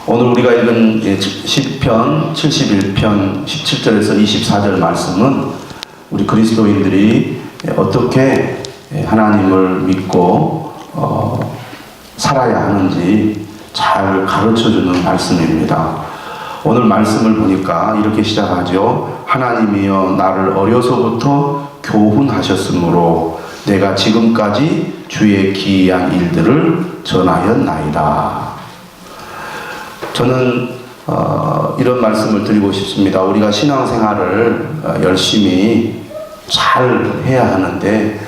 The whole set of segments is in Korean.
오늘 우리가 읽은 시편 71편 17절에서 24절 말씀은 우리 그리스도인들이 어떻게 하나님을 믿고 살아야 하는지 잘 가르쳐주는 말씀입니다. 오늘 말씀을 보니까 이렇게 시작하죠. 하나님이여 나를 어려서부터 교훈하셨으므로 내가 지금까지 주의 기이한 일들을 전하였나이다. 저는 이런 말씀을 드리고 싶습니다. 우리가 신앙생활을 열심히 잘 해야 하는데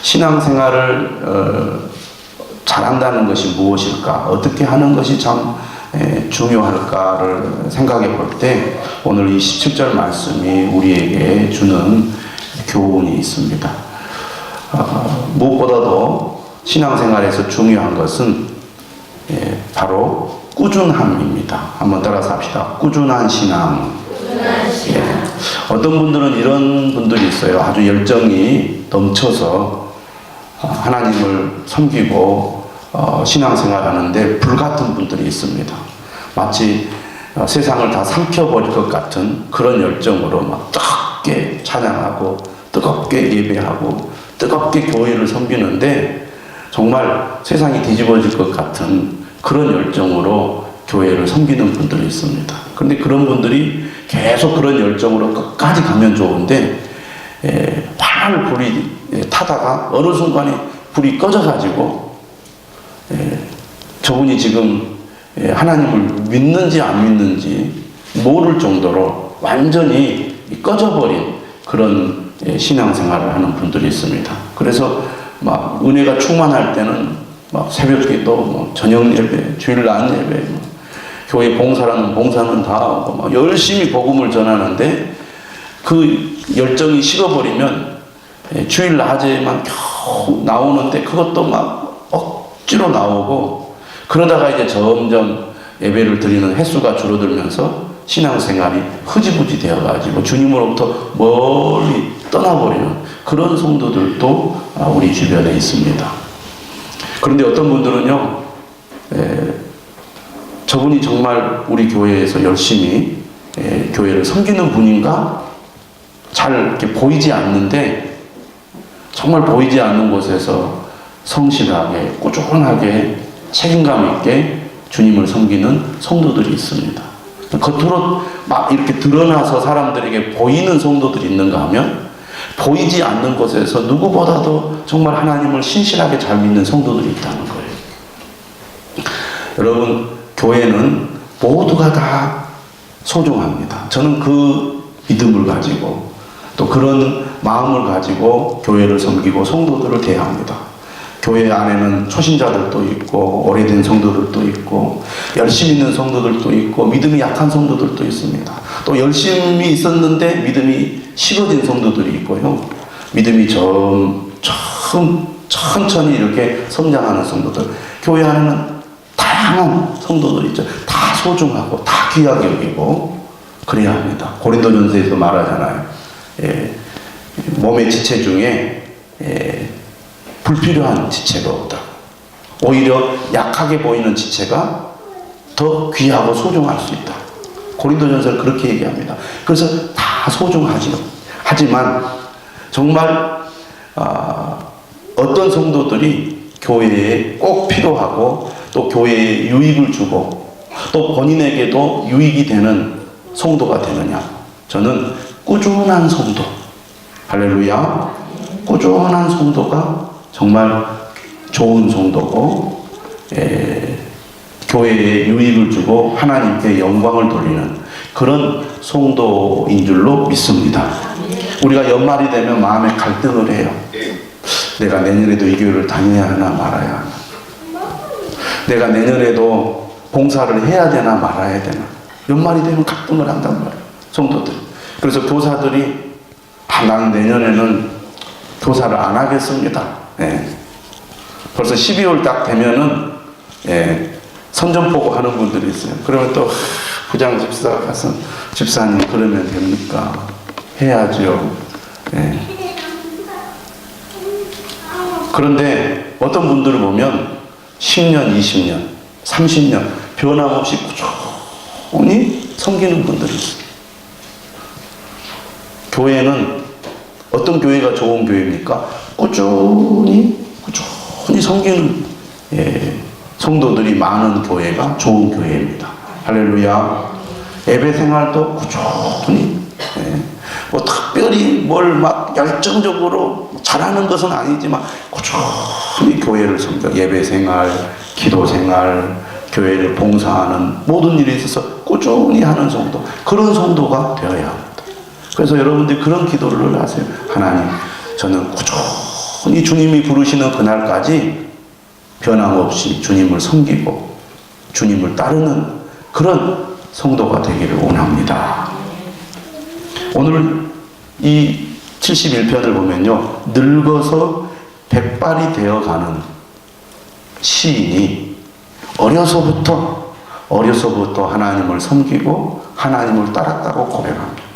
신앙생활을 잘한다는 것이 무엇일까? 어떻게 하는 것이 참 중요할까를 생각해 볼 때 오늘 이 17절 말씀이 우리에게 주는 교훈이 있습니다. 무엇보다도 신앙생활에서 중요한 것은 바로 꾸준함입니다. 한번 따라서 합시다. 꾸준한 신앙. 어떤 분들은 이런 분들이 있어요. 아주 열정이 넘쳐서 하나님을 섬기고 신앙생활 하는데 불같은 분들이 있습니다. 마치 세상을 다 삼켜버릴 것 같은 그런 열정으로 막 뜨겁게 찬양하고 뜨겁게 예배하고 뜨겁게 교회를 섬기는데 정말 세상이 뒤집어질 것 같은 그런 열정으로 교회를 섬기는 분들이 있습니다. 그런데 그런 분들이 계속 그런 열정으로 끝까지 가면 좋은데 활활 불이 타다가 어느 순간에 불이 꺼져가지고 저분이 지금 하나님을 믿는지 안 믿는지 모를 정도로 완전히 꺼져버린 그런 신앙생활을 하는 분들이 있습니다. 그래서 막 은혜가 충만할 때는 막 새벽기도, 저녁 예배, 주일 낮 예배, 교회 봉사라는 봉사는 다 하고 막 열심히 복음을 전하는데 그 열정이 식어버리면 주일 낮에만 겨우 나오는데 그것도 막 억지로 나오고 그러다가 이제 점점 예배를 드리는 횟수가 줄어들면서 신앙생활이 흐지부지 되어가지고 주님으로부터 멀리 떠나버리는 그런 성도들도 우리 주변에 있습니다. 그런데 어떤 분들은요, 저분이 정말 우리 교회에서 열심히 교회를 섬기는 분인가? 잘 이렇게 보이지 않는데 정말 보이지 않는 곳에서 성실하게 꾸준하게 책임감 있게 주님을 섬기는 성도들이 있습니다. 겉으로 막 이렇게 드러나서 사람들에게 보이는 성도들이 있는가 하면 보이지 않는 곳에서 누구보다도 정말 하나님을 신실하게 잘 믿는 성도들이 있다는 거예요. 여러분, 교회는 모두가 다 소중합니다. 저는 그 믿음을 가지고 또 그런 마음을 가지고 교회를 섬기고 성도들을 대합니다. 교회 안에는 초신자들도 있고 오래된 성도들도 있고 열심히 있는 성도들도 있고 믿음이 약한 성도들도 있습니다. 또 열심히 있었는데 믿음이 식어진 성도들이 있고요. 믿음이 천천히 이렇게 성장하는 성도들. 교회 안에는 다양한 성도들이 있죠. 다 소중하고 다 귀하게 여기고 그래야 합니다. 고린도전서에서 말하잖아요. 몸의 지체 중에 불필요한 지체가 없다. 오히려 약하게 보이는 지체가 더 귀하고 소중할 수 있다. 고린도전서는 그렇게 얘기합니다. 그래서 다 소중하지요. 하지만 정말 어떤 성도들이 교회에 꼭 필요하고 또 교회에 유익을 주고 또 본인에게도 유익이 되는 성도가 되느냐. 저는 꾸준한 성도, 할렐루야, 꾸준한 성도가 정말 좋은 성도고 교회에 유익을 주고 하나님께 영광을 돌리는 그런 성도인 줄로 믿습니다. 우리가 연말이 되면 마음에 갈등을 해요. 내가 내년에도 이 교회를 다녀야 하나 말아야 하나. 내가 내년에도 봉사를 해야 되나 말아야 되나. 연말이 되면 갈등을 한단 말이에요. 성도들. 그래서 교사들이 나는 내년에는 교사를 안 하겠습니다. 벌써 12월 딱 되면은 선전포고 하는 분들이 있어요. 그러면 또 부장 집사가 가서 집사님 그러면 됩니까? 해야죠. 그런데 어떤 분들을 보면 10년, 20년, 30년 변함없이 꾸준히 섬기는 분들이 있어요. 교회는 어떤 교회가 좋은 교회입니까? 꾸준히 섬기는 성도들이 많은 교회가 좋은 교회입니다. 할렐루야. 예배 생활도 꾸준히 뭐 특별히 뭘 막 열정적으로 잘하는 것은 아니지만 꾸준히 교회를 섬겨 예배 생활, 기도 생활, 교회를 봉사하는 모든 일에 있어서 꾸준히 하는 성도, 그런 성도가 되어야 합니다. 그래서 여러분들이 그런 기도를 하세요. 하나님, 저는 꾸준히 주님이 부르시는 그날까지 변함없이 주님을 섬기고 주님을 따르는 그런 성도가 되기를 원합니다. 오늘 이 71편을 보면요, 늙어서 백발이 되어가는 시인이 어려서부터 하나님을 섬기고 하나님을 따랐다고 고백합니다.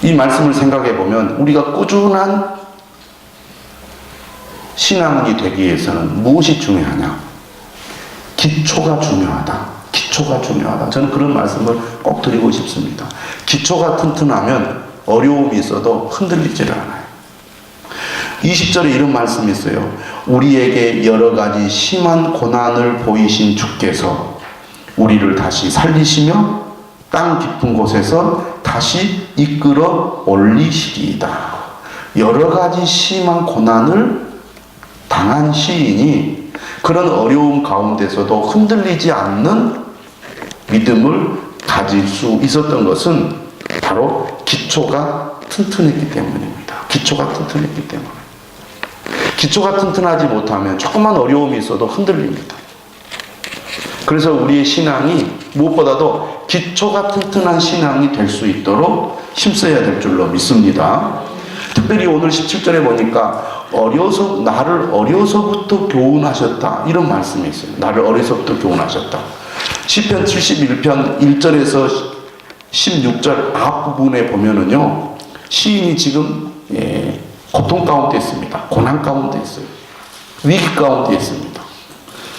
이 말씀을 생각해 보면 우리가 꾸준한 신앙이 되기 위해서는 무엇이 중요하냐? 기초가 중요하다. 기초가 중요하다. 저는 그런 말씀을 꼭 드리고 싶습니다. 기초가 튼튼하면 어려움이 있어도 흔들리지를 않아요. 20절에 이런 말씀이 있어요. 우리에게 여러 가지 심한 고난을 보이신 주께서 우리를 다시 살리시며 땅 깊은 곳에서 다시 이끌어 올리시리이다. 여러 가지 심한 고난을 당한 시인이 그런 어려움 가운데서도 흔들리지 않는 믿음을 가질 수 있었던 것은 바로 기초가 튼튼했기 때문입니다. 기초가 튼튼했기 때문에. 기초가 튼튼하지 못하면 조금만 어려움이 있어도 흔들립니다. 그래서 우리의 신앙이 무엇보다도 기초가 튼튼한 신앙이 될 수 있도록 힘써야 될 줄로 믿습니다. 특별히 오늘 17절에 보니까 나를 어려서부터 교훈하셨다, 이런 말씀이 있어요. 나를 어려서부터 교훈하셨다. 시편 71편 1절에서 16절 앞부분에 보면은요, 시인이 지금 고통 가운데 있습니다. 고난 가운데 있어요. 위기 가운데 있습니다.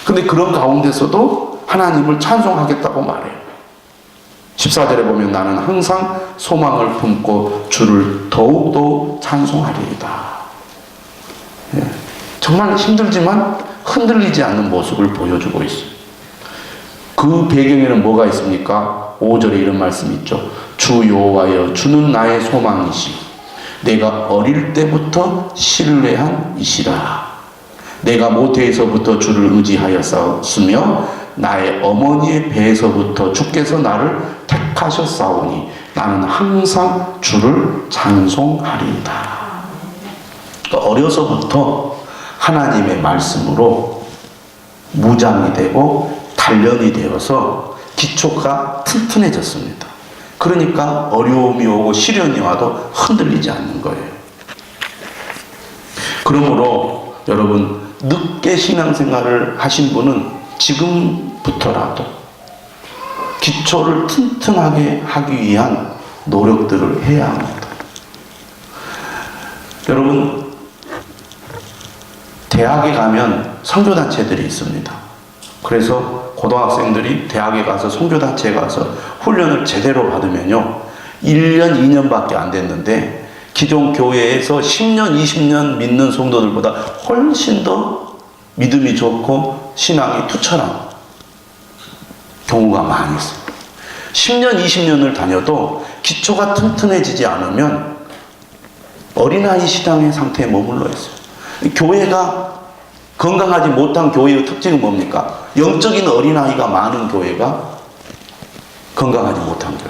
근데 그런 가운데서도 하나님을 찬송하겠다고 말해요. 14절에 보면 나는 항상 소망을 품고 주를 더욱더 찬송하리이다. 정말 힘들지만 흔들리지 않는 모습을 보여주고 있어요. 그 배경에는 뭐가 있습니까? 5절에 이런 말씀이 있죠. 주 여호와여, 주는 나의 소망이시, 내가 어릴 때부터 신뢰한 이시라. 내가 모태에서부터 주를 의지하였으며 나의 어머니의 배에서부터 주께서 나를 택하셨사오니 나는 항상 주를 찬송하리이다. 그러니까 어려서부터 하나님의 말씀으로 무장이 되고 단련이 되어서 기초가 튼튼해졌습니다. 그러니까 어려움이 오고 시련이 와도 흔들리지 않는 거예요. 그러므로 여러분, 늦게 신앙생활을 하신 분은 지금부터라도 기초를 튼튼하게 하기 위한 노력들을 해야 합니다. 여러분, 대학에 가면 선교단체들이 있습니다. 그래서 고등학생들이 대학에 가서 선교단체에 가서 훈련을 제대로 받으면요, 1년, 2년밖에 안 됐는데 기존 교회에서 10년, 20년 믿는 성도들보다 훨씬 더 믿음이 좋고 신앙이 투철한 경우가 많이 있어요. 10년, 20년을 다녀도 기초가 튼튼해지지 않으면 어린아이 신앙의 상태에 머물러 있어요. 교회가 건강하지 못한 교회의 특징은 뭡니까? 영적인 어린아이가 많은 교회가 건강하지 못한 교회.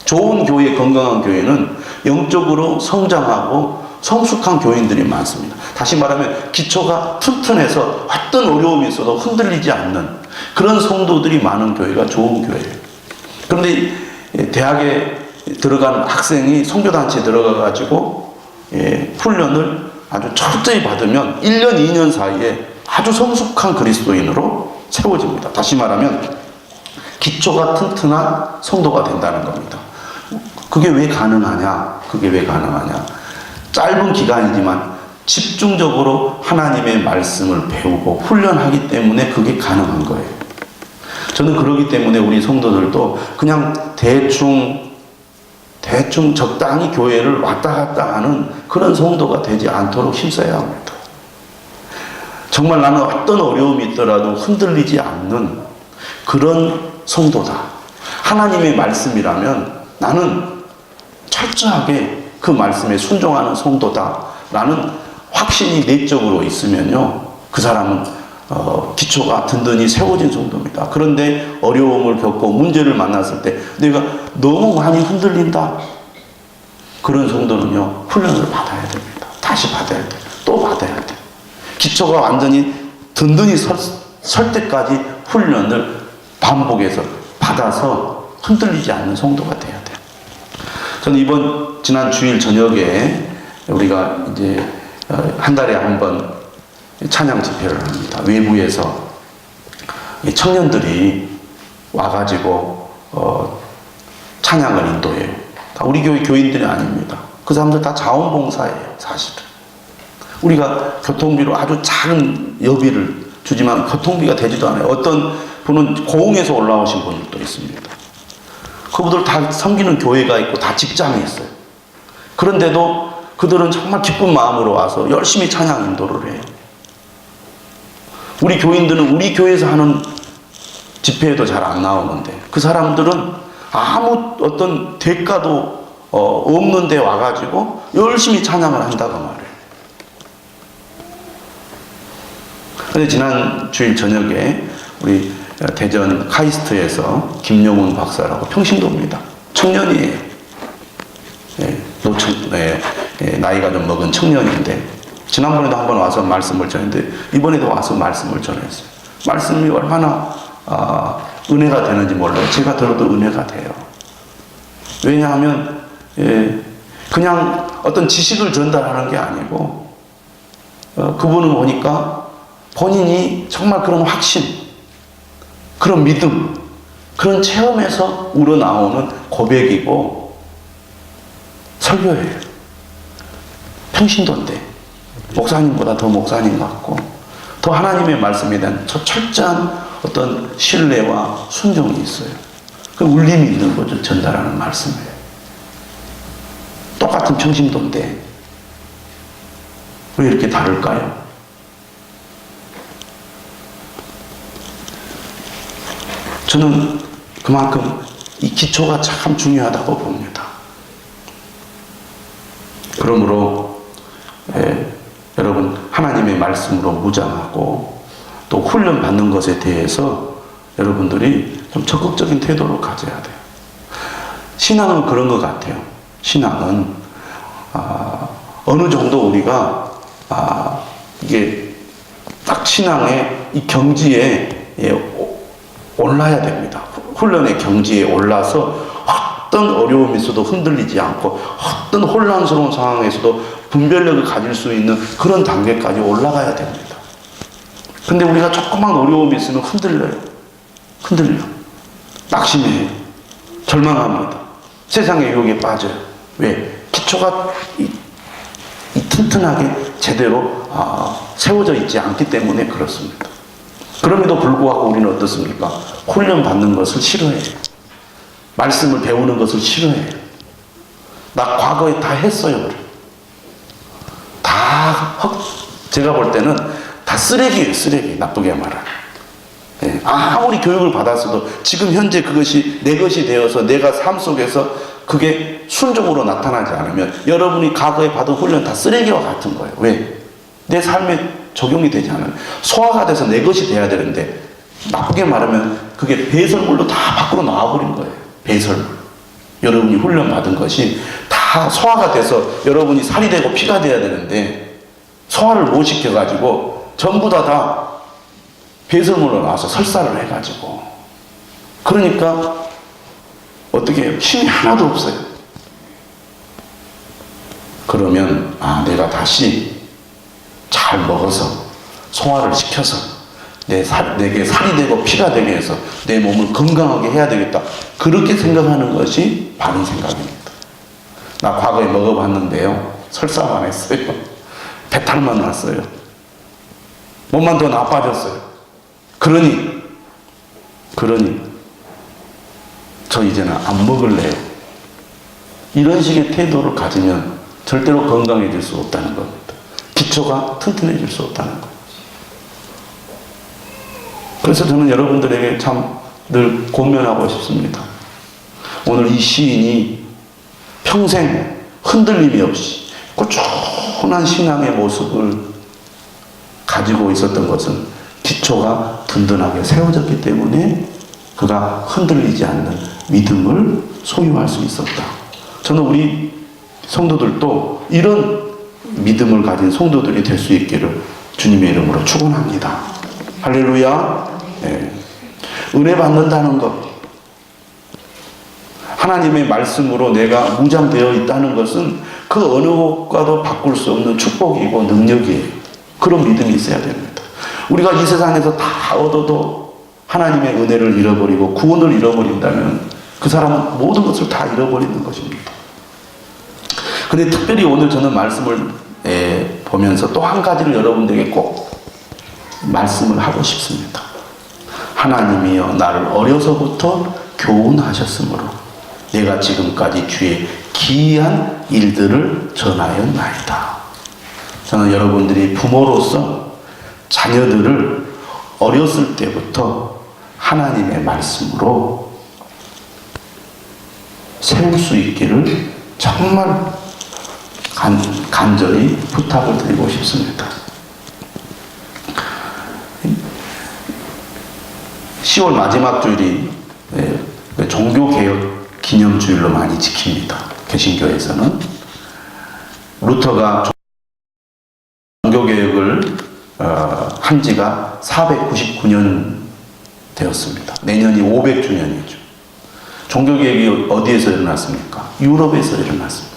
좋은 교회, 건강한 교회는 영적으로 성장하고 성숙한 교인들이 많습니다. 다시 말하면 기초가 튼튼해서 어떤 어려움이 있어도 흔들리지 않는 그런 성도들이 많은 교회가 좋은 교회예요. 그런데 대학에 들어간 학생이 선교단체에 들어가가지고 훈련을 아주 철저히 받으면 1년, 2년 사이에 아주 성숙한 그리스도인으로 세워집니다. 다시 말하면 기초가 튼튼한 성도가 된다는 겁니다. 그게 왜 가능하냐? 짧은 기간이지만 집중적으로 하나님의 말씀을 배우고 훈련하기 때문에 그게 가능한 거예요. 저는 그러기 때문에 우리 성도들도 그냥 대충 적당히 교회를 왔다 갔다 하는 그런 성도가 되지 않도록 힘써야 합니다. 정말 나는 어떤 어려움이 있더라도 흔들리지 않는 그런 성도다. 하나님의 말씀이라면 나는 철저하게 그 말씀에 순종하는 성도다라는 확신이 내적으로 있으면요, 그 사람은 기초가 든든히 세워진 성도입니다. 그런데 어려움을 겪고 문제를 만났을 때 내가 너무 많이 흔들린다. 그런 성도는요, 훈련을 받아야 됩니다. 다시 받아야 돼요. 또 받아야 돼요. 기초가 완전히 든든히 설 때까지 훈련을 반복해서 받아서 흔들리지 않는 성도가 돼야 돼요. 저는 지난 주일 저녁에 우리가 이제 한 달에 한 번 찬양 집회를 합니다. 외부에서 청년들이 와가지고 찬양을 인도해요. 다 우리 교회 교인들이 아닙니다. 그 사람들 다 자원봉사예요, 사실은. 우리가 교통비로 아주 작은 여비를 주지만 교통비가 되지도 않아요. 어떤 분은 고흥에서 올라오신 분들도 있습니다. 그분들 다 섬기는 교회가 있고 다 직장이 있어요. 그런데도 그들은 정말 기쁜 마음으로 와서 열심히 찬양 인도를 해요. 우리 교인들은 우리 교회에서 하는 집회에도 잘 안 나오는데 그 사람들은 아무 어떤 대가도 없는 데 와가지고 열심히 찬양을 한다고 말해요. 근데 지난 주일 저녁에 우리 대전 카이스트에서 김용훈 박사라고 평신도입니다. 청년이에요. 나이가 좀 먹은 청년인데 지난번에도 한번 와서 말씀을 전했는데 이번에도 와서 말씀을 전했어요. 말씀이 얼마나 은혜가 되는지 몰라요. 제가 들어도 은혜가 돼요. 왜냐하면 그냥 어떤 지식을 전달하는 게 아니고 그분은 보니까 본인이 정말 그런 확신, 그런 믿음, 그런 체험에서 우러나오는 고백이고 설교예요. 평신도인데 목사님보다 더 목사님 같고 더 하나님의 말씀에 대한 철저한 어떤 신뢰와 순종이 있어요. 그 울림이 있는 거죠. 전달하는 말씀에. 똑같은 평신도인데 왜 이렇게 다를까요? 저는 그만큼 이 기초가 참 중요하다고 봅니다. 그러므로 여러분 하나님의 말씀으로 무장하고 또 훈련 받는 것에 대해서 여러분들이 좀 적극적인 태도를 가져야 돼요. 신앙은 그런 것 같아요. 신앙은 어느 정도 우리가 이게 딱 신앙의 이 경지에 올라야 됩니다. 훈련의 경지에 올라서 어떤 어려움이 있어도 흔들리지 않고 어떤 혼란스러운 상황에서도 분별력을 가질 수 있는 그런 단계까지 올라가야 됩니다. 근데 우리가 조그만 어려움이 있으면 흔들려요. 낙심해요. 절망합니다. 세상의 유혹에 빠져요. 왜? 기초가 튼튼하게 제대로 세워져 있지 않기 때문에 그렇습니다. 그럼에도 불구하고 우리는 어떻습니까? 훈련 받는 것을 싫어해요. 말씀을 배우는 것을 싫어해요. 나 과거에 다 했어요. 제가 볼 때는 다 쓰레기예요. 쓰레기. 나쁘게 말하면. 아무리 교육을 받았어도 지금 현재 그것이 내 것이 되어서 내가 삶 속에서 그게 순종으로 나타나지 않으면 여러분이 과거에 받은 훈련 다 쓰레기와 같은 거예요. 왜? 내 삶에 적용이 되지 않아요. 소화가 돼서 내 것이 돼야 되는데 나쁘게 말하면 그게 배설물로 다 밖으로 나와버린 거예요. 배설물. 여러분이 훈련 받은 것이 다 소화가 돼서 여러분이 살이 되고 피가 돼야 되는데 소화를 못 시켜가지고 전부 다 배설물로 나와서 설사를 해가지고 그러니까 어떻게 해요? 힘이 하나도 없어요. 그러면 내가 다시 잘 먹어서 소화를 시켜서 내게 살이 되고 피가 되게 해서 내 몸을 건강하게 해야 되겠다. 그렇게 생각하는 것이 바른 생각입니다. 나 과거에 먹어봤는데요. 설사만 했어요. 배탈만 났어요. 몸만 더 나빠졌어요. 그러니 그러니 저 이제는 안 먹을래요. 이런 식의 태도를 가지면 절대로 건강해질 수 없다는 겁니다. 기초가 튼튼해질 수 없다는 거예요. 그래서 저는 여러분들에게 참 늘 권면하고 싶습니다. 오늘 이 시인이 평생 흔들림이 없이 꾸준한 신앙의 모습을 가지고 있었던 것은 기초가 든든하게 세워졌기 때문에 그가 흔들리지 않는 믿음을 소유할 수 있었다. 저는 우리 성도들도 이런 믿음을 가진 성도들이 될 수 있기를 주님의 이름으로 축원합니다. 할렐루야. 네. 은혜 받는다는 것, 하나님의 말씀으로 내가 무장되어 있다는 것은 그 어느 것과도 바꿀 수 없는 축복이고 능력이에요. 그런 믿음이 있어야 됩니다. 우리가 이 세상에서 다 얻어도 하나님의 은혜를 잃어버리고 구원을 잃어버린다면 그 사람은 모든 것을 다 잃어버리는 것입니다. 그런데 특별히 오늘 저는 말씀을 보면서 또 한 가지를 여러분들에게 꼭 말씀을 하고 싶습니다. 하나님이여 나를 어려서부터 교훈하셨으므로 내가 지금까지 주의 기이한 일들을 전하였나이다. 저는 여러분들이 부모로서 자녀들을 어렸을 때부터 하나님의 말씀으로 세울 수 있기를 정말 간절히 부탁을 드리고 싶습니다. 10월 마지막 주일이 종교개혁 기념주일로 많이 지킵니다. 개신교에서는. 루터가 종교개혁을 한 지가 499년 되었습니다. 내년이 500주년이죠. 종교개혁이 어디에서 일어났습니까? 유럽에서 일어났습니다.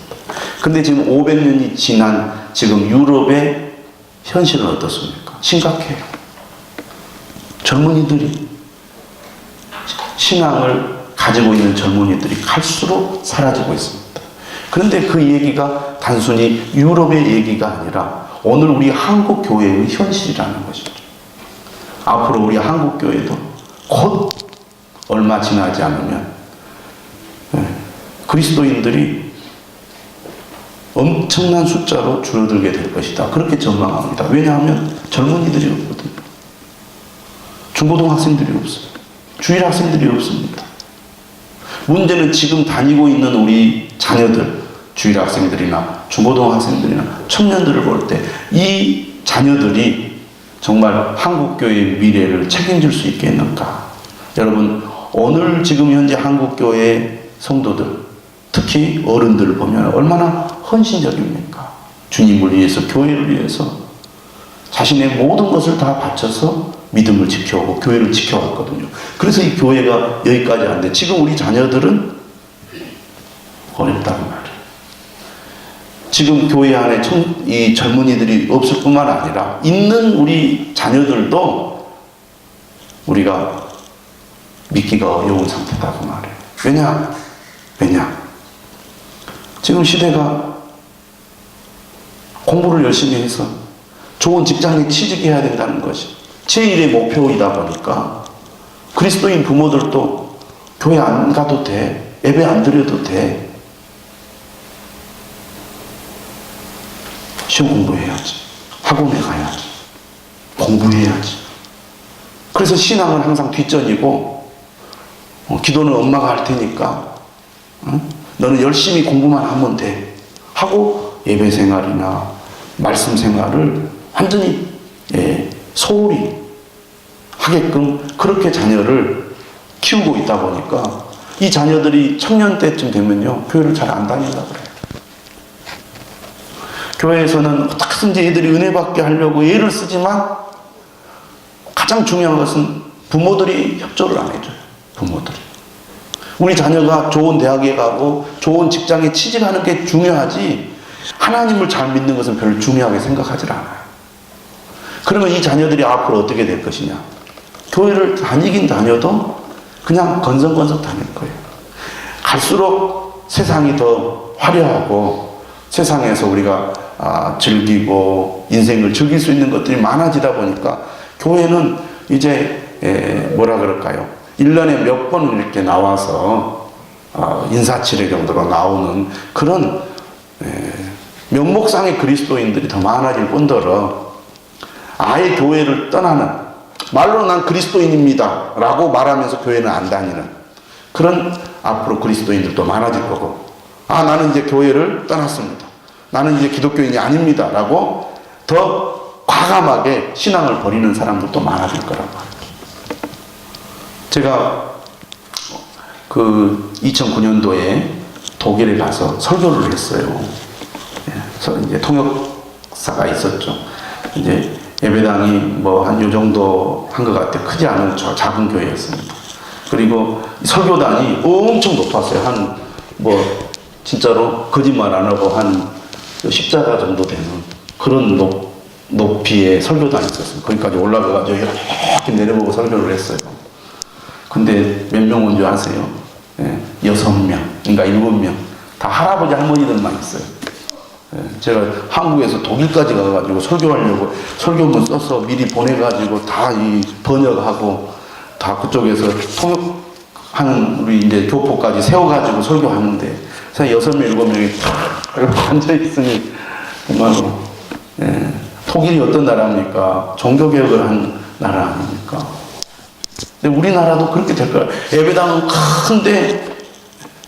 근데 지금 500년이 지난 지금 유럽의 현실은 어떻습니까? 심각해요. 젊은이들이, 신앙을 가지고 있는 젊은이들이 갈수록 사라지고 있습니다. 그런데 그 얘기가 단순히 유럽의 얘기가 아니라 오늘 우리 한국 교회의 현실이라는 것이죠. 앞으로 우리 한국 교회도 곧 얼마 지나지 않으면 그리스도인들이 엄청난 숫자로 줄어들게 될 것이다. 그렇게 전망합니다. 왜냐하면 젊은이들이 없거든요. 중고등학생들이 없어요. 주일 학생들이 없습니다. 문제는 지금 다니고 있는 우리 자녀들, 주일 학생들이나 중고등학생들이나 청년들을 볼 때 이 자녀들이 정말 한국교회의 미래를 책임질 수 있겠는가? 여러분, 오늘 지금 현재 한국교회 성도들, 특히 어른들을 보면 얼마나 헌신적입니까? 주님을 위해서, 교회를 위해서 자신의 모든 것을 다 바쳐서 믿음을 지켜오고 교회를 지켜왔거든요. 그래서 이 교회가 여기까지 왔는데 지금 우리 자녀들은 어렵다는 말이에요. 지금 교회 안에 이 젊은이들이 없을 뿐만 아니라 있는 우리 자녀들도 우리가 믿기가 어려운 상태다고 말해요. 왜냐? 지금 시대가 공부를 열심히 해서 좋은 직장에 취직해야 된다는 것이 제1의 목표이다 보니까 그리스도인 부모들도 교회 안 가도 돼. 예배 안 드려도 돼. 시험 공부해야지. 학원에 가야지. 공부해야지. 그래서 신앙은 항상 뒷전이고 기도는 엄마가 할 테니까 너는 열심히 공부만 하면 돼. 하고 예배 생활이나 말씀 생활을 완전히 소홀히 하게끔 그렇게 자녀를 키우고 있다 보니까 이 자녀들이 청년 때쯤 되면요 교회를 잘 안 다닌다고 그래요. 교회에서는 어떻게든지 애들이 은혜 받게 하려고 애를 쓰지만 가장 중요한 것은 부모들이 협조를 안 해줘요. 부모들이. 우리 자녀가 좋은 대학에 가고 좋은 직장에 취직하는 게 중요하지 하나님을 잘 믿는 것은 별로 중요하게 생각하지 않아요. 그러면 이 자녀들이 앞으로 어떻게 될 것이냐? 교회를 다니긴 다녀도 그냥 건성건성 다닐 거예요. 갈수록 세상이 더 화려하고 세상에서 우리가 즐기고 인생을 즐길 수 있는 것들이 많아지다 보니까 교회는 이제 뭐라 그럴까요? 1년에 몇 번 이렇게 나와서 인사치레 정도로 나오는 그런 명목상의 그리스도인들이 더 많아질 뿐더러 아예 교회를 떠나는, 말로 난 그리스도인입니다 라고 말하면서 교회는 안 다니는 그런 앞으로 그리스도인들도 많아질 거고, 나는 이제 교회를 떠났습니다, 나는 이제 기독교인이 아닙니다 라고 더 과감하게 신앙을 버리는 사람들도 많아질 거라고 합니다. 제가 그 2009년도에 독일에 가서 설교를 했어요. 이제 통역사가 있었죠. 이제 예배당이 뭐 한 요 정도 한 것 같아요. 크지 않은 작은 교회였습니다. 그리고 설교단이 엄청 높았어요. 한 뭐 진짜로 거짓말 안 하고 한 십자가 정도 되는 그런 높이의 설교단이 있었어요. 거기까지 올라가가지고 이렇게 내려보고 설교를 했어요. 근데 몇 명 온 줄 아세요? 6명, 그러니까 7명. 다 할아버지 할머니들만 있어요. 제가 한국에서 독일까지 가가지고 설교하려고 설교문 써서 미리 보내가지고 다 이 번역하고 다 그쪽에서 통역하는 우리 이제 교포까지 세워가지고 설교하는데, 그래서 6명, 7명이 다 이렇게 앉아있으니 정말로, 독일이 어떤 나라입니까? 종교개혁을 한 나라 아닙니까? 근데 우리나라도 그렇게 될 거예요. 예배당은 큰데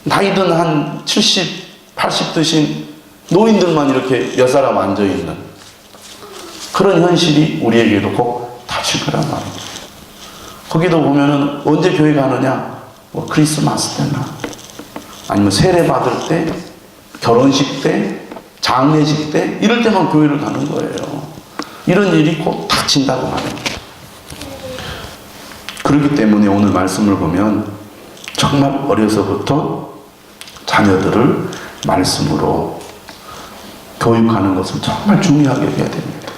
나이든 한 70, 80 드신 노인들만 이렇게 몇 사람 앉아있는 그런 현실이 우리에게도 꼭 닥칠 거란 말입니다. 거기도 보면은 언제 교회 가느냐? 뭐 크리스마스 때나 아니면 세례 받을 때, 결혼식 때, 장례식 때 이럴 때만 교회를 가는 거예요. 이런 일이 꼭 닥친다고 말입니다. 그렇기 때문에 오늘 말씀을 보면 정말 어려서부터 자녀들을 말씀으로 교육하는 것을 정말 중요하게 해야 됩니다.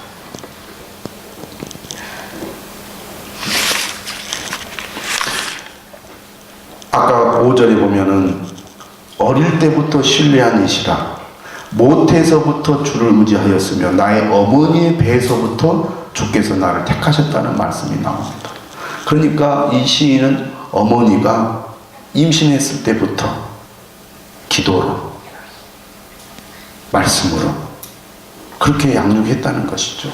아까 5절에 보면은 어릴 때부터 신뢰한 이시라 모태에서부터 주를 의지하였으며 나의 어머니의 배에서부터 주께서 나를 택하셨다는 말씀이 나옵니다. 그러니까 이 시인은 어머니가 임신했을 때부터 기도로, 말씀으로 그렇게 양육했다는 것이죠.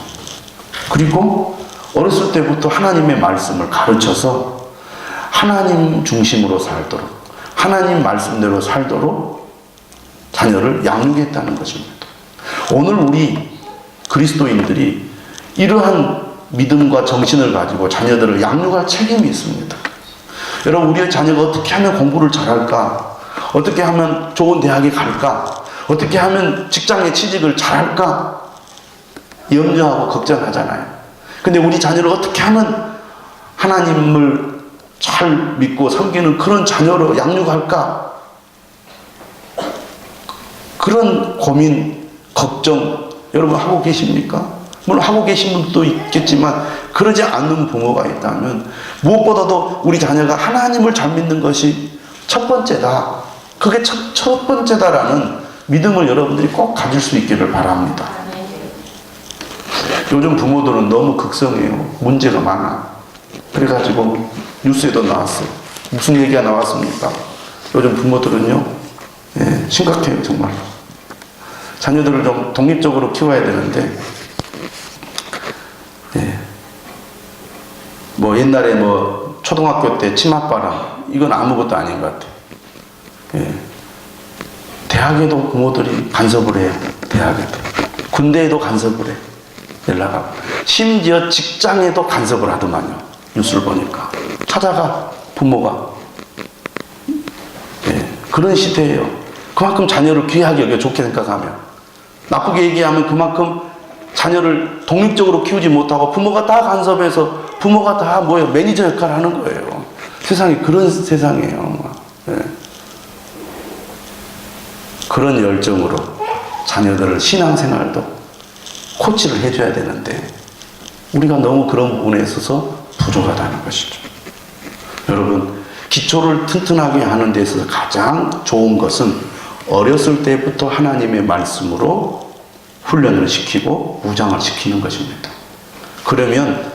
그리고 어렸을 때부터 하나님의 말씀을 가르쳐서 하나님 중심으로 살도록, 하나님 말씀대로 살도록 자녀를 양육했다는 것입니다. 오늘 우리 그리스도인들이 이러한 믿음과 정신을 가지고 자녀들을 양육할 책임이 있습니다. 여러분, 우리의 자녀가 어떻게 하면 공부를 잘할까? 어떻게 하면 좋은 대학에 갈까? 어떻게 하면 직장에 취직을 잘할까? 염려하고 걱정하잖아요. 근데 우리 자녀를 어떻게 하면 하나님을 잘 믿고 섬기는 그런 자녀로 양육할까? 그런 고민, 걱정 여러분 하고 계십니까? 물론 하고 계신 분도 있겠지만 그러지 않는 부모가 있다면 무엇보다도 우리 자녀가 하나님을 잘 믿는 것이 첫 번째다. 그게 첫 번째다라는 믿음을 여러분들이 꼭 가질 수 있기를 바랍니다. 요즘 부모들은 너무 극성해요. 문제가 많아. 그래가지고 뉴스에도 나왔어요. 무슨 얘기가 나왔습니까? 요즘 부모들은요, 심각해요, 정말로. 자녀들을 좀 독립적으로 키워야 되는데, 뭐 옛날에 뭐 초등학교 때 치맛바람, 이건 아무것도 아닌 것 같아요. 대학에도 부모들이 간섭을 해요. 대학에도. 군대에도 간섭을 해. 연락하고. 심지어 직장에도 간섭을 하더만요. 뉴스를 보니까. 찾아가, 부모가. 그런 시대예요. 그만큼 자녀를 귀하게 여겨, 좋게 생각하면. 나쁘게 얘기하면 그만큼 자녀를 독립적으로 키우지 못하고 부모가 다 간섭해서 부모가 다 뭐예요? 매니저 역할을 하는 거예요. 세상이 그런 세상이에요. 그런 열정으로 자녀들을 신앙생활도 코치를 해줘야 되는데 우리가 너무 그런 부분에 있어서 부족하다는 것이죠. 여러분, 기초를 튼튼하게 하는 데 있어서 가장 좋은 것은 어렸을 때부터 하나님의 말씀으로 훈련을 시키고 무장을 시키는 것입니다. 그러면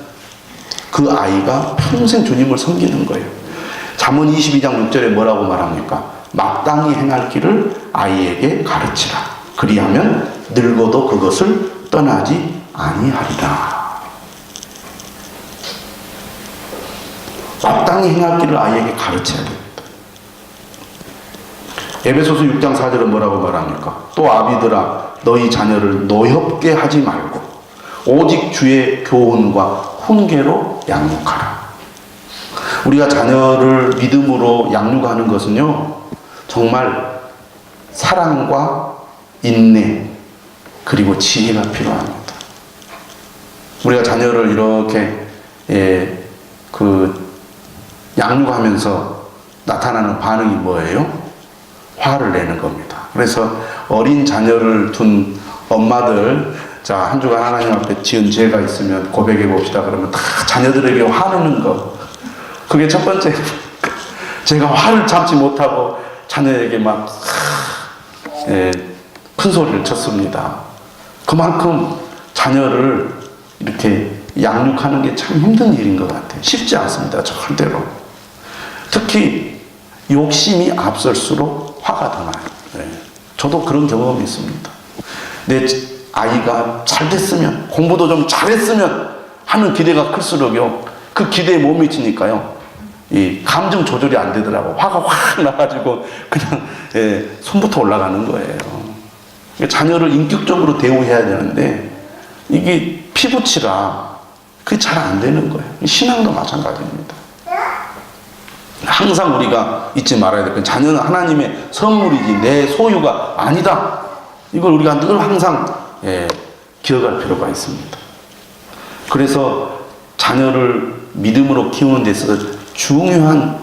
그 아이가 평생 주님을 섬기는 거예요. 잠언 22장 6절에 뭐라고 말합니까? 마땅히 행할 길을 아이에게 가르치라. 그리하면 늙어도 그것을 떠나지 아니하리라. 마땅히 행할 길을 아이에게 가르쳐야 됩니다. 에베소서 6장 4절은 뭐라고 말합니까? 또 아비들아 너희 자녀를 노엽게 하지 말고 오직 주의 교훈과 훈계로 양육하라. 우리가 자녀를 믿음으로 양육하는 것은요, 정말 사랑과 인내 그리고 지혜가 필요합니다. 우리가 자녀를 이렇게 양육하면서 나타나는 반응이 뭐예요? 화를 내는 겁니다. 그래서 어린 자녀를 둔 엄마들, 자, 한 주간 하나님 앞에 지은 죄가 있으면 고백해 봅시다. 그러면 다 자녀들에게 화내는 거. 그게 첫 번째. 제가 화를 참지 못하고 자녀에게 막 큰 소리를 쳤습니다. 그만큼 자녀를 이렇게 양육하는 게 참 힘든 일인 것 같아요. 쉽지 않습니다. 절대로. 특히 욕심이 앞설수록 화가 더 나요. 저도 그런 경험이 있습니다. 내 아이가 잘 됐으면, 공부도 좀 잘했으면 하는 기대가 클수록요, 그 기대에 못 미치니까요, 이 감정 조절이 안 되더라고. 화가 확 나가지고 그냥 손부터 올라가는 거예요. 자녀를 인격적으로 대우해야 되는데 이게 피부치라 그게 잘 안 되는 거예요. 신앙도 마찬가지입니다. 항상 우리가 잊지 말아야 될 건 자녀는 하나님의 선물이지 내 소유가 아니다. 이걸 우리가 늘 항상 기억할 필요가 있습니다. 그래서 자녀를 믿음으로 키우는 데 있어서 중요한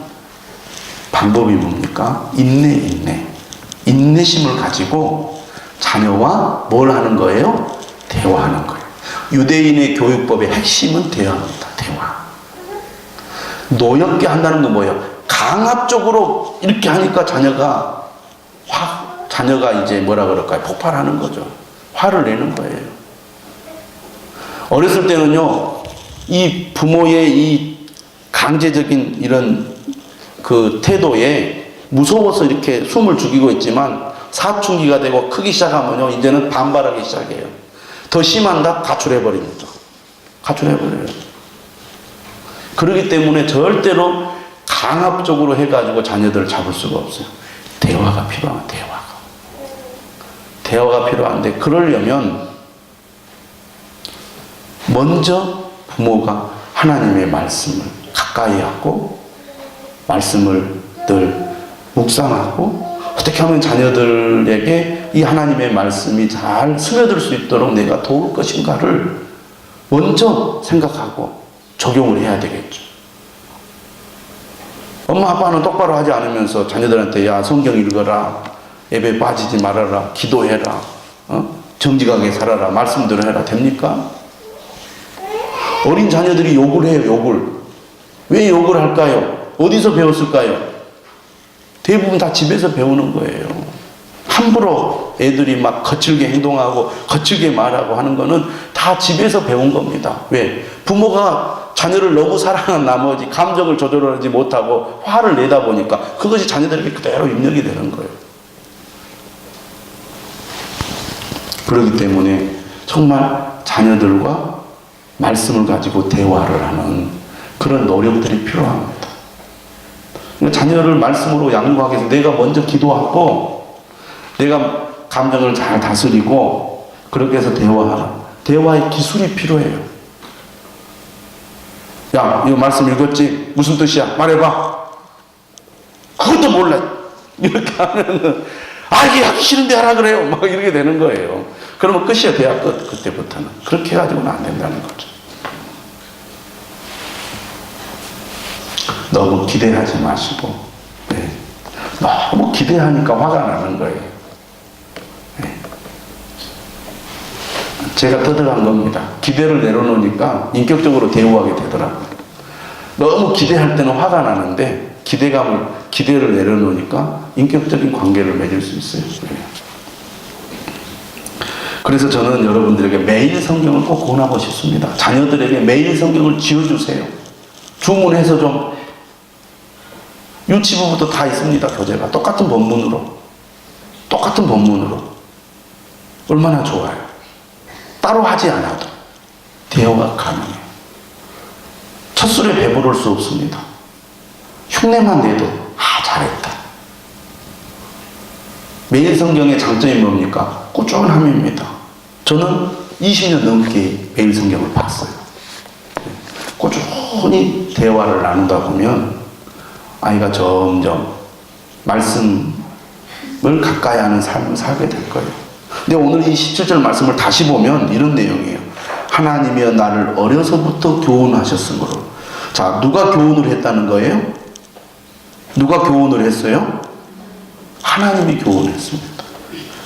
방법이 뭡니까? 인내심을 가지고 자녀와 뭘 하는 거예요? 대화하는 거예요. 유대인의 교육법의 핵심은 대화입니다. 대화. 노엽게 한다는 건 뭐예요? 강압적으로 이렇게 하니까 자녀가 이제 뭐라 그럴까요? 폭발하는 거죠. 화를 내는 거예요. 어렸을 때는요, 이 부모의 이 강제적인 이런 그 태도에 무서워서 이렇게 숨을 죽이고 있지만 사춘기가 되고 크기 시작하면요, 이제는 반발하기 시작해요. 더 심한다? 가출해버립니다. 가출해버려요. 그렇기 때문에 절대로 강압적으로 해가지고 자녀들을 잡을 수가 없어요. 대화가 필요합니다. 대화가 필요한데, 그러려면 먼저 부모가 하나님의 말씀을 가까이 하고 말씀을 늘 묵상하고 어떻게 하면 자녀들에게 이 하나님의 말씀이 잘 스며들 수 있도록 내가 도울 것인가를 먼저 생각하고 적용을 해야 되겠죠. 엄마 아빠는 똑바로 하지 않으면서 자녀들한테 야 성경 읽어라, 예배 빠지지 말아라, 기도해라, 정직하게 살아라, 말씀대로 해라, 됩니까? 어린 자녀들이 욕을 해요. 욕을. 왜 욕을 할까요? 어디서 배웠을까요? 대부분 다 집에서 배우는 거예요. 함부로 애들이 막 거칠게 행동하고 거칠게 말하고 하는 거는 다 집에서 배운 겁니다. 왜? 부모가 자녀를 너무 사랑한 나머지 감정을 조절하지 못하고 화를 내다 보니까 그것이 자녀들에게 그대로 입력이 되는 거예요. 그렇기 때문에 정말 자녀들과 말씀을 가지고 대화를 하는 그런 노력들이 필요합니다. 자녀를 말씀으로 양육하기 위해서 내가 먼저 기도하고 내가 감정을 잘 다스리고 그렇게 해서 대화하라. 대화의 기술이 필요해요. 야, 이거 말씀 읽었지? 무슨 뜻이야? 말해봐. 그것도 몰라. 이렇게 하면은 이게 하기 싫은데 하라 그래요. 막 이렇게 되는 거예요. 그러면 끝이야. 대화 끝. 그때부터는. 그렇게 해가지고는 안 된다는 거죠. 너무 기대하지 마시고, 너무 기대하니까 화가 나는 거예요. 제가 터득한 겁니다. 기대를 내려놓으니까 인격적으로 대우하게 되더라고요. 너무 기대할 때는 화가 나는데 기대를 내려놓으니까 인격적인 관계를 맺을 수 있어요. 그래서 저는 여러분들에게 매일 성경을 꼭 권하고 싶습니다. 자녀들에게 매일 성경을 지어주세요. 주문해서 좀 유치부부터 다 있습니다. 교재가 똑같은 본문으로. 똑같은 본문으로. 얼마나 좋아요. 따로 하지 않아도 대화가 가능해요. 첫 술에 배부를 수 없습니다. 흉내만 내도 잘했다. 매일 성경의 장점이 뭡니까? 꾸준함입니다. 저는 20년 넘게 매일 성경을 봤어요. 꾸준히 대화를 나누다 보면 아이가 점점 말씀을 가까이 하는 삶을 살게 될 거예요. 근데 오늘 이 17절 말씀을 다시 보면 이런 내용이에요. 하나님이여 나를 어려서부터 교훈하셨으므로. 자, 누가 교훈을 했다는 거예요? 누가 교훈을 했어요? 하나님이 교훈했습니다.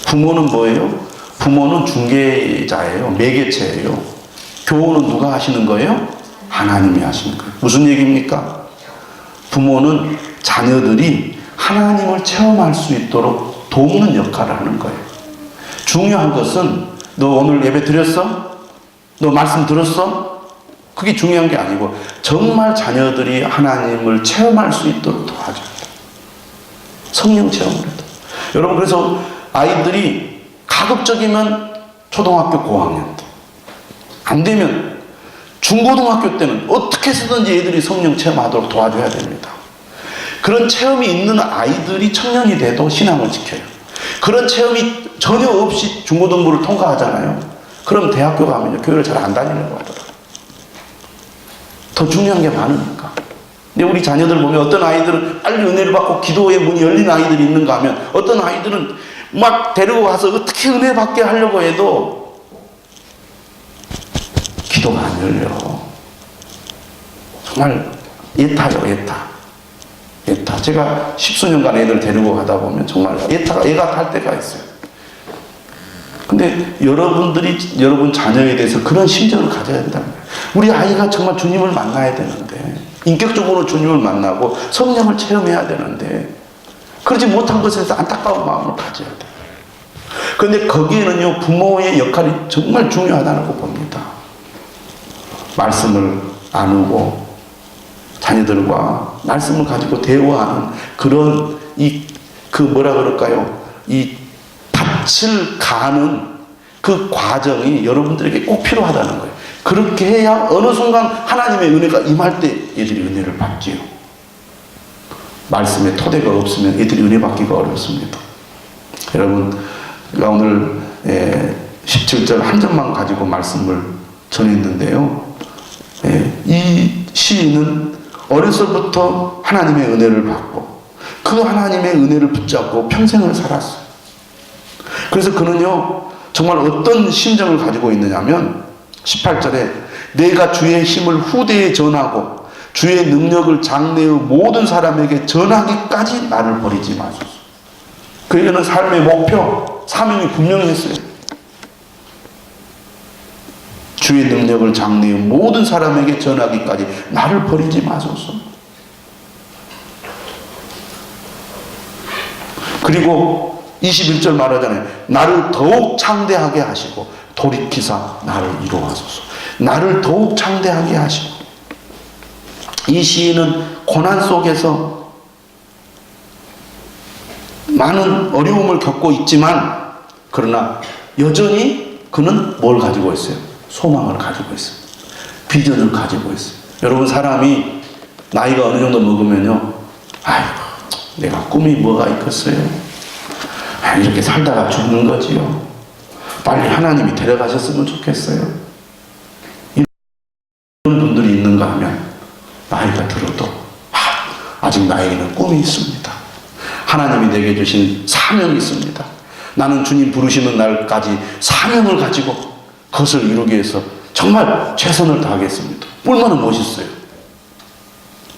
부모는 뭐예요? 부모는 중개자예요. 매개체예요. 교훈은 누가 하시는 거예요? 하나님이 하시는 거예요. 무슨 얘기입니까? 부모는 자녀들이 하나님을 체험할 수 있도록 돕는 역할을 하는 거예요. 중요한 것은 너 오늘 예배 드렸어? 너 말씀 들었어? 그게 중요한 게 아니고 정말 자녀들이 하나님을 체험할 수 있도록 도와줘야 돼. 성령 체험을 해도. 여러분 그래서 아이들이 가급적이면 초등학교 고학년 때, 안 되면 중고등학교 때는 어떻게 해서든지 애들이 성령 체험하도록 도와줘야 됩니다. 그런 체험이 있는 아이들이 청년이 돼도 신앙을 지켜요. 그런 체험이 전혀 없이 중고등부를 통과하잖아요. 그럼 대학교 가면요 교회를 잘 안 다니려고 하더라고요. 더 중요한 게 많으니까. 근데 우리 자녀들 보면 어떤 아이들은 빨리 은혜를 받고 기도의 문이 열린 아이들이 있는가 하면 어떤 아이들은 막 데리고 가서 어떻게 은혜 받게 하려고 해도 기도가 안 열려. 정말 예타요, 예타. 제가 십수년간 애들 데리고 가다 보면 정말 애가 탈 때가 있어요. 근데 여러분 자녀에 대해서 그런 심정을 가져야 된다는 거예요. 우리 아이가 정말 주님을 만나야 되는데, 인격적으로 주님을 만나고 성령을 체험해야 되는데, 그러지 못한 것에 대해서 안타까운 마음을 가져야 돼요. 그런데 거기에는요, 부모의 역할이 정말 중요하다고 봅니다. 말씀을 나누고, 자녀들과 말씀을 가지고 대화하는 그런 뭐라 그럴까요? 이 밭을 가는 그 과정이 여러분들에게 꼭 필요하다는 거예요. 그렇게 해야 어느 순간 하나님의 은혜가 임할 때 애들이 은혜를 받지요. 말씀에 토대가 없으면 애들이 은혜 받기가 어렵습니다. 여러분, 제가 오늘 17절 한 절만 가지고 말씀을 전했는데요. 이 시인은 어려서부터 하나님의 은혜를 받고 그 하나님의 은혜를 붙잡고 평생을 살았어요. 그래서 그는요 정말 어떤 심정을 가지고 있느냐면 18절에 내가 주의 힘을 후대에 전하고 주의 능력을 장래의 모든 사람에게 전하기까지 나를 버리지 마소서. 그에게는 삶의 목표, 사명이 분명했어요. 주의 능력을 장래의 모든 사람에게 전하기까지 나를 버리지 마소서. 그리고 21절 말하잖아요. 나를 더욱 창대하게 하시고 돌이키사 나를 이루하소서. 나를 더욱 창대하게 하시고. 이 시인은 고난 속에서 많은 어려움을 겪고 있지만 그러나 여전히 그는 뭘 가지고 있어요? 소망을 가지고 있어요. 비전을 가지고 있어요. 여러분 사람이 나이가 어느 정도 먹으면요, 아이고 내가 꿈이 뭐가 있겠어요? 이렇게 살다가 죽는 거지요. 빨리 하나님이 데려가셨으면 좋겠어요. 이런 분들이 있는가 하면 나이가 들어도 아직 나에게는 꿈이 있습니다. 하나님이 내게 주신 사명이 있습니다. 나는 주님 부르시는 날까지 사명을 가지고 그것을 이루기 위해서 정말 최선을 다하겠습니다. 얼마나 멋있어요.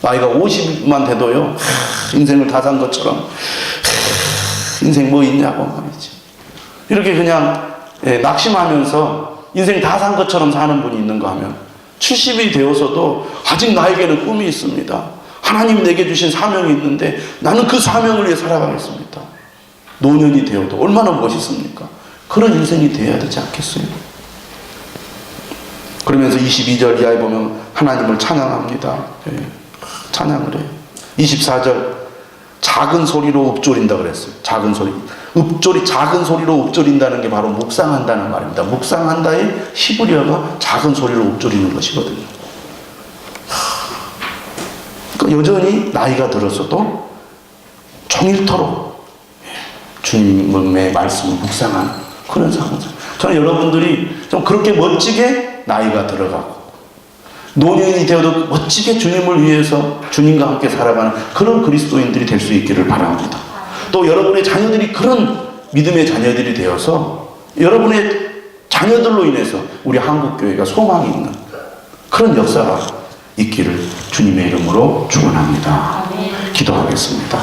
나이가 50만 돼도요, 인생을 다 산 것처럼 인생 뭐 있냐고 말이지. 이렇게 그냥 낙심하면서 인생 다 산 것처럼 사는 분이 있는가 하면 70이 되어서도 아직 나에게는 꿈이 있습니다. 하나님 내게 주신 사명이 있는데 나는 그 사명을 위해 살아가겠습니다. 노년이 되어도 얼마나 멋있습니까? 그런 인생이 되어야 되지 않겠어요? 그러면서 22절 이하에 보면 하나님을 찬양합니다. 찬양을 해요. 24절 작은 소리로 읊조린다 그랬어요. 작은 소리. 작은 소리로 읊조린다는 게 바로 묵상한다는 말입니다. 묵상한다의 히브리어가 작은 소리로 읊조리는 것이거든요. 그러니까 여전히 나이가 들어서도 종일토록 주님의 말씀을 묵상하는 그런 상황. 저는 여러분들이 좀 그렇게 멋지게 나이가 들어가고 노년이 되어도 멋지게 주님을 위해서 주님과 함께 살아가는 그런 그리스도인들이 될 수 있기를 바랍니다. 또 여러분의 자녀들이 그런 믿음의 자녀들이 되어서 여러분의 자녀들로 인해서 우리 한국교회가 소망이 있는 그런 역사가 있기를 주님의 이름으로 축원합니다. 기도하겠습니다.